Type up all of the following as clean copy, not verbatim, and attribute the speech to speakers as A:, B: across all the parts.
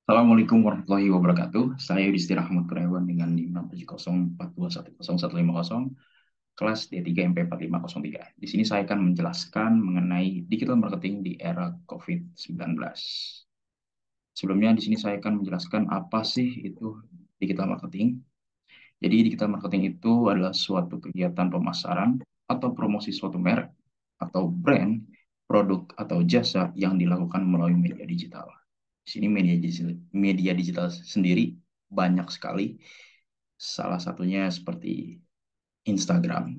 A: Assalamualaikum warahmatullahi wabarakatuh. Saya Yudhistira Ahmad Kurniawan dengan NIM 67042101050, kelas D3 MP4503. Di sini saya akan menjelaskan mengenai digital marketing di era COVID-19. Sebelumnya di sini saya akan menjelaskan apa sih itu digital marketing. Jadi digital marketing itu adalah suatu kegiatan pemasaran atau promosi suatu merek atau brand, produk atau jasa yang dilakukan melalui media digital. Di sini media digital sendiri banyak sekali. Salah satunya seperti Instagram.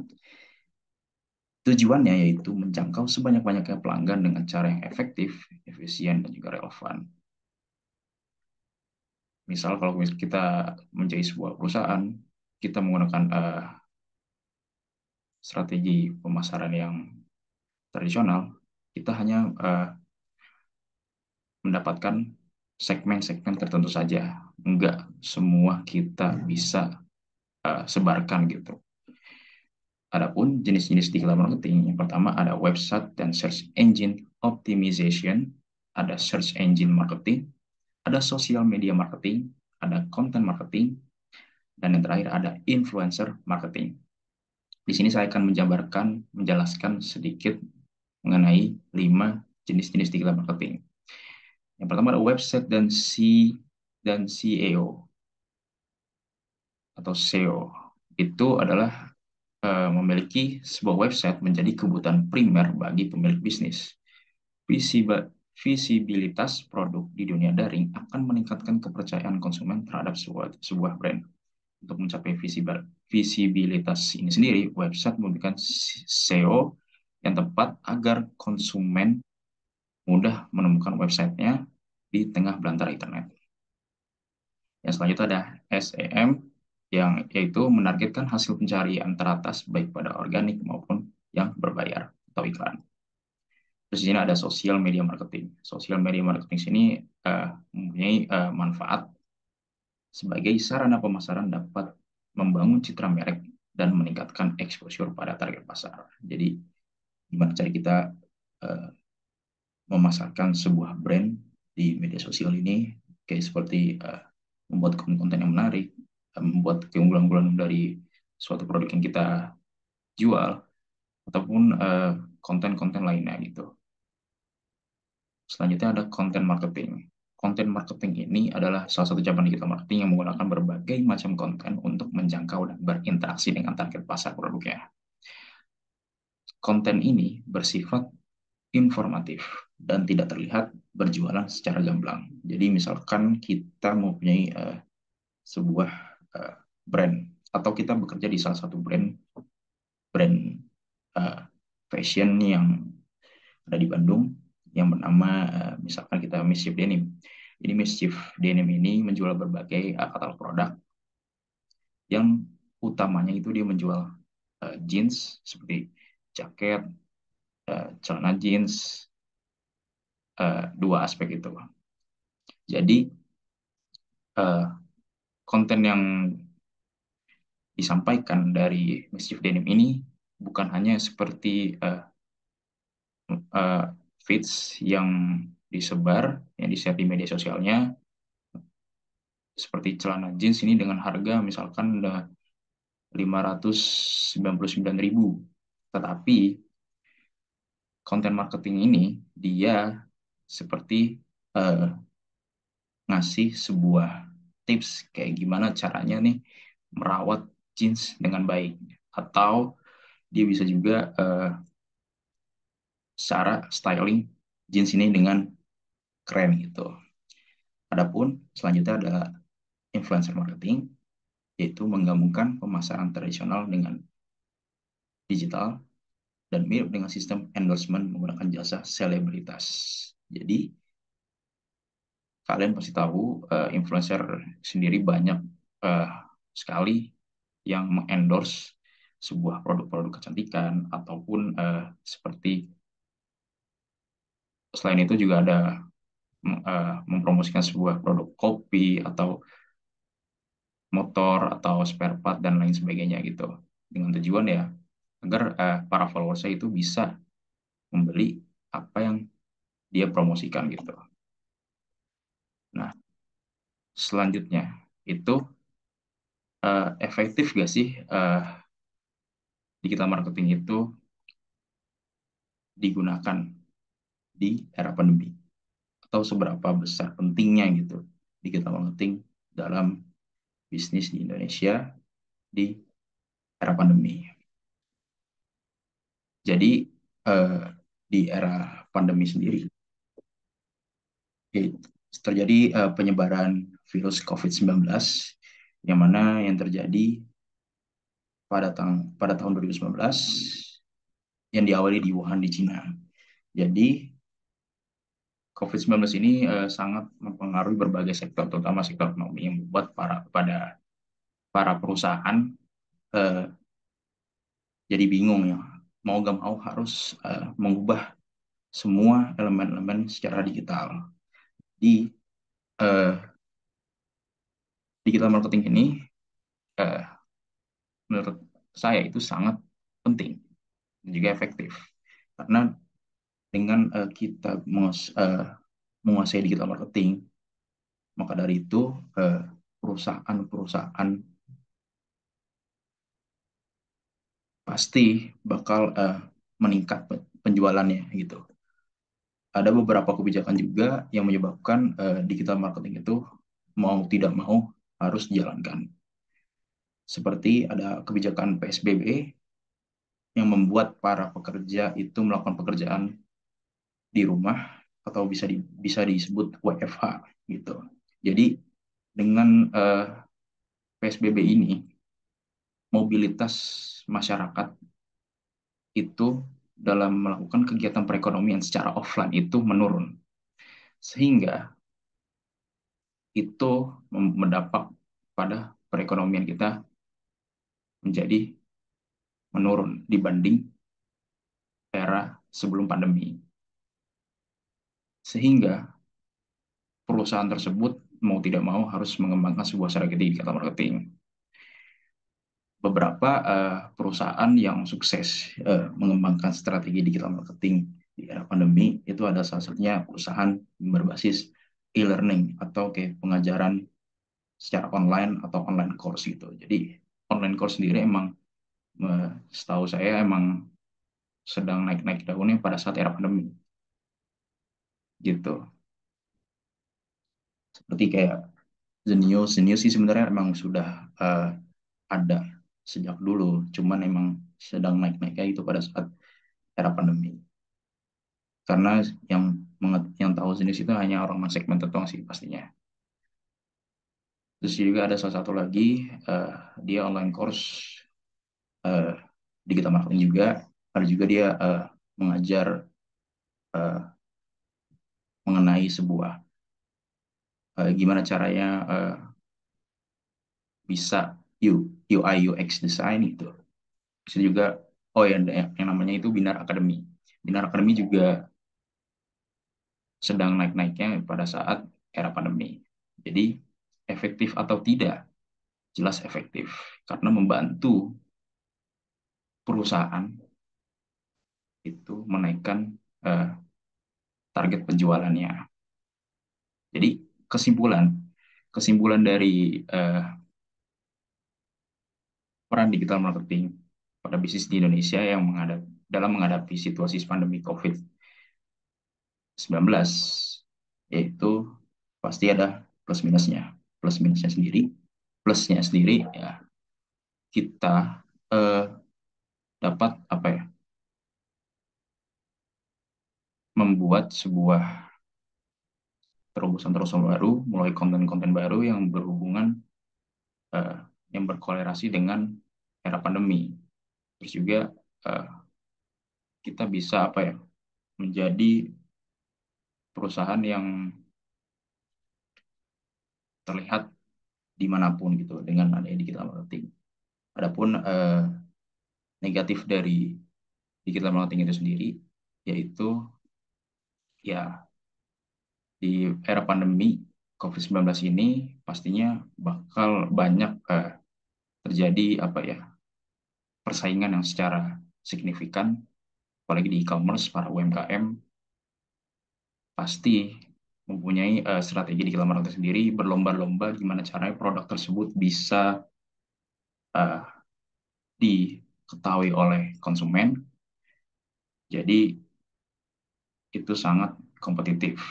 A: Tujuannya yaitu menjangkau sebanyak-banyaknya pelanggan dengan cara yang efektif, efisien, dan juga relevan. Misal kalau kita menjadi sebuah perusahaan, kita menggunakan strategi pemasaran yang tradisional, kita hanya mendapatkan segmen-segmen tertentu saja. Enggak semua kita bisa sebarkan gitu. Adapun jenis-jenis digital marketing, yang pertama ada website dan search engine optimization, ada search engine marketing, ada social media marketing, ada content marketing, dan yang terakhir ada influencer marketing. Di sini saya akan menjelaskan sedikit mengenai 5 jenis-jenis digital marketing. Yang pertama ada website dan SEO atau SEO. Itu adalah memiliki sebuah website menjadi kebutuhan primer bagi pemilik bisnis. Visibilitas produk di dunia daring akan meningkatkan kepercayaan konsumen terhadap sebuah brand. Untuk mencapai visibilitas ini sendiri, website membutuhkan SEO yang tepat agar konsumen mudah menemukan websitenya di tengah belantara internet. Yang selanjutnya ada SEM, yang yaitu menargetkan hasil pencarian teratas baik pada organik maupun yang berbayar atau iklan. Terus di sini ada social media marketing. Social media marketing sini mempunyai manfaat sebagai sarana pemasaran dapat membangun citra merek dan meningkatkan exposure pada target pasar. Jadi gimana cara kita uh, memasarkan sebuah brand di media sosial ini, kayak seperti membuat konten-konten yang menarik, membuat keunggulan-unggulan dari suatu produk yang kita jual, ataupun konten-konten lainnya gitu. Selanjutnya ada content marketing. Content marketing ini adalah salah satu cabang digital marketing yang menggunakan berbagai macam konten untuk menjangkau dan berinteraksi dengan target pasar produknya. Konten ini bersifat informatif dan tidak terlihat berjualan secara gamblang. Jadi misalkan kita mempunyai sebuah brand atau kita bekerja di salah satu brand uh, fashion yang ada di Bandung yang bernama misalkan kita Mischief Denim. Ini Mischief Denim ini menjual berbagai katalog produk yang utamanya itu dia menjual jeans seperti jaket, celana jeans, dua aspek itu. Jadi konten yang disampaikan dari Mischief Denim ini bukan hanya seperti uh, feeds yang disebar, yang di-share di media sosialnya, seperti celana jeans ini dengan harga misalkan udah 599.000. Tetapi konten marketing ini dia seperti uh, ngasih sebuah tips kayak gimana caranya nih merawat jeans dengan baik. Atau dia bisa juga cara styling jeans ini dengan keren gitu. Adapun selanjutnya adalah influencer marketing, yaitu menggabungkan pemasaran tradisional dengan digital dan mirip dengan sistem endorsement menggunakan jasa selebritas. Jadi kalian pasti tahu influencer sendiri banyak uh, sekali yang mengendorse sebuah produk-produk kecantikan ataupun seperti selain itu juga ada mempromosikan sebuah produk kopi atau motor atau spare part dan lain sebagainya gitu dengan tujuan ya agar para followersnya itu bisa membeli apa yang dia promosikan gitu. Nah, selanjutnya itu efektif gak sih digital marketing itu digunakan di era pandemi, atau seberapa besar pentingnya gitu digital marketing dalam bisnis di Indonesia di era pandemi. Jadi eh, di era pandemi sendiri yaitu terjadi penyebaran virus COVID-19, yang mana yang terjadi pada tahun 2019, yang diawali di Wuhan di Cina. Jadi COVID-19 ini sangat mempengaruhi berbagai sektor, terutama sektor ekonomi, yang membuat para perusahaan eh, jadi bingung ya, mau gak mau harus mengubah semua elemen-elemen secara digital. Di eh, digital marketing ini eh, menurut saya itu sangat penting dan juga efektif, karena dengan kita menguasai digital marketing, maka dari itu eh, perusahaan-perusahaan pasti bakal meningkat penjualannya gitu. Ada beberapa kebijakan juga yang menyebabkan digital marketing itu mau tidak mau harus dijalankan. Seperti ada kebijakan PSBB yang membuat para pekerja itu melakukan pekerjaan di rumah, atau bisa disebut WFH gitu. Jadi dengan PSBB ini, mobilitas masyarakat itu dalam melakukan kegiatan perekonomian secara offline itu menurun, sehingga itu berdampak pada perekonomian kita menjadi menurun dibanding era sebelum pandemi, sehingga perusahaan tersebut mau tidak mau harus mengembangkan sebuah strategi digital marketing. Beberapa perusahaan yang sukses mengembangkan strategi digital marketing di era pandemi itu ada salah satunya perusahaan berbasis e-learning atau kayak pengajaran secara online atau online course gitu. Jadi online course sendiri emang setahu saya emang sedang naik-naik daunnya pada saat era pandemi gitu. Seperti kayak Zenius sih sebenarnya emang sudah ada sejak dulu, cuman emang sedang naik-naiknya itu pada saat era pandemi. Karena yang yang tahu Zenius itu hanya orang segmen tertentu sih pastinya. Terus juga ada salah satu lagi, eh, dia online course eh, digital marketing juga. Ada juga dia mengajar eh, mengenai sebuah gimana caranya bisa UI UX design itu. Terus juga, oh ya, yang namanya itu Binar Academy. Binar Academy juga sedang naik-naiknya pada saat era pandemi. Jadi efektif atau tidak? Jelas efektif, karena membantu perusahaan itu menaikkan eh, target penjualannya. Jadi kesimpulan kesimpulan dari peran digital marketing pada bisnis di Indonesia dalam menghadapi situasi pandemi COVID-19, yaitu pasti ada plus minusnya. Plus minusnya sendiri, plusnya sendiri ya, kita eh, dapat apa ya, membuat sebuah terobosan-terobosan baru, mulai konten-konten baru yang berhubungan, eh, yang berkolerasi dengan era pandemi. Terus juga eh, kita bisa apa ya, menjadi perusahaan yang terlihat dimanapun gitu dengan adanya digital marketing. Adapun negatif dari digital marketing itu sendiri, yaitu ya di era pandemi COVID-19 ini pastinya bakal banyak terjadi apa ya, persaingan yang secara signifikan, apalagi di e-commerce, para UMKM pasti mempunyai strategi di dalam marketing sendiri, berlomba-lomba gimana caranya produk tersebut bisa eh, diketahui oleh konsumen. Jadi itu sangat kompetitif,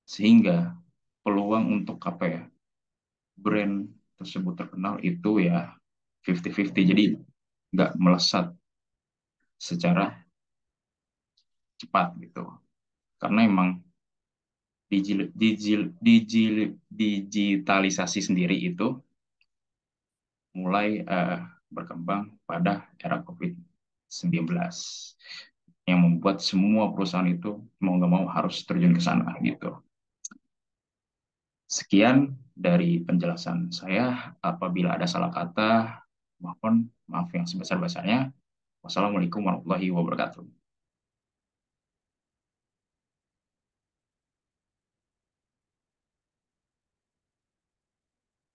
A: sehingga peluang untuk apa ya, brand tersebut terkenal itu ya 50-50. Jadi nggak melesat secara cepat gitu. Karena emang digitalisasi sendiri itu mulai berkembang pada era COVID-19 yang membuat semua perusahaan itu mau nggak mau harus terjun ke sana gitu. Sekian dari penjelasan saya. Apabila ada salah kata, mohon maaf yang sebesar-besarnya. Wassalamualaikum warahmatullahi wabarakatuh.